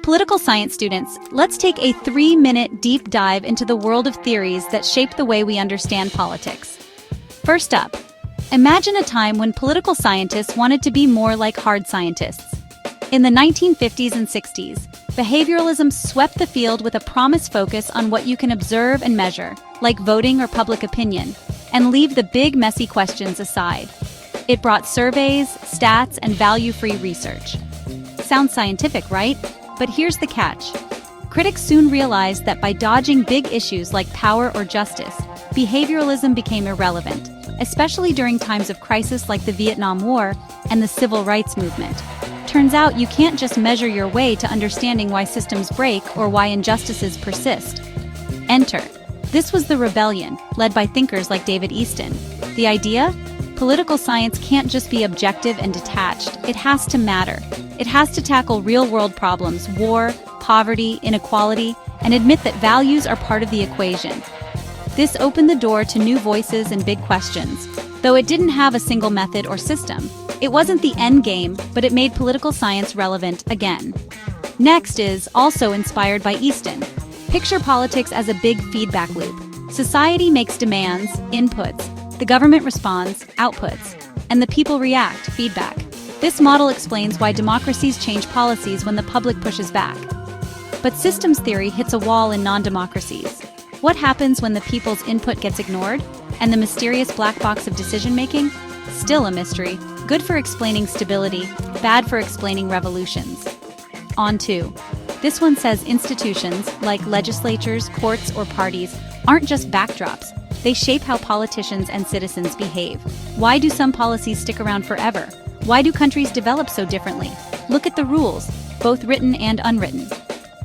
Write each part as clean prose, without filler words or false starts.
Political science students, let's take a 3-minute deep dive into the world of theories that shape the way we understand politics. First up, imagine a time when political scientists wanted to be more like hard scientists. In the 1950s and 60s, behavioralism swept the field with a promised focus on what you can observe and measure, like voting or public opinion, and leave the big messy questions aside. It brought surveys, stats, and value-free research. Sounds scientific, right? But here's the catch. Critics soon realized that by dodging big issues like power or justice, behavioralism became irrelevant, especially during times of crisis like the Vietnam War and the Civil Rights Movement. Turns out you can't just measure your way to understanding why systems break or why injustices persist. Enter. This was the rebellion, led by thinkers like David Easton. The idea? Political science can't just be objective and detached. It has to matter. It has to tackle real-world problems, war, poverty, inequality, and admit that values are part of the equation. This opened the door to new voices and big questions. Though it didn't have a single method or system, it wasn't the end game, but it made political science relevant again. Next is also inspired by Easton. Picture politics as a big feedback loop. Society makes demands, inputs, the government responds, outputs, and the people react, feedback. This model explains why democracies change policies when the public pushes back. But systems theory hits a wall in non-democracies. What happens when the people's input gets ignored? And the mysterious black box of decision-making? Still a mystery. Good for explaining stability, bad for explaining revolutions. On to. This one says institutions, like legislatures, courts, or parties, aren't just backdrops. They shape how politicians and citizens behave. Why do some policies stick around forever? Why do countries develop so differently? Look at the rules, both written and unwritten.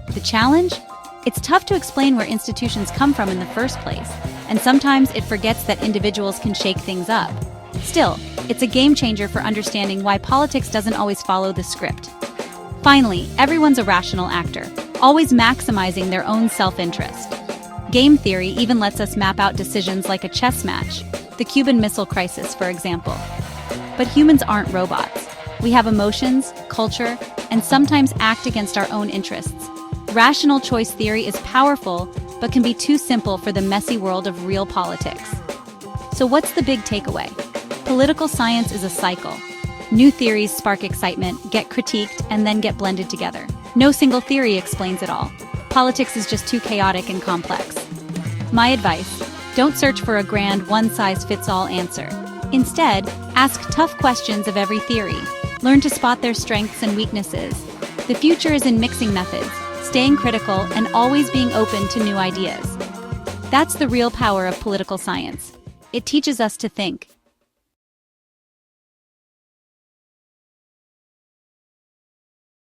The challenge? It's tough to explain where institutions come from in the first place, and sometimes it forgets that individuals can shake things up. Still, it's a game changer for understanding why politics doesn't always follow the script. Finally, everyone's a rational actor, always maximizing their own self-interest. Game theory even lets us map out decisions like a chess match, the Cuban Missile Crisis, for example. But humans aren't robots. We have emotions, culture, and sometimes act against our own interests. Rational choice theory is powerful, but can be too simple for the messy world of real politics. So what's the big takeaway? Political science is a cycle. New theories spark excitement, get critiqued, and then get blended together. No single theory explains it all. Politics is just too chaotic and complex. My advice: don't search for a grand one-size-fits-all answer. Instead, ask tough questions of every theory. Learn to spot their strengths and weaknesses. The future is in mixing methods, staying critical, and always being open to new ideas. That's the real power of political science. It teaches us to think,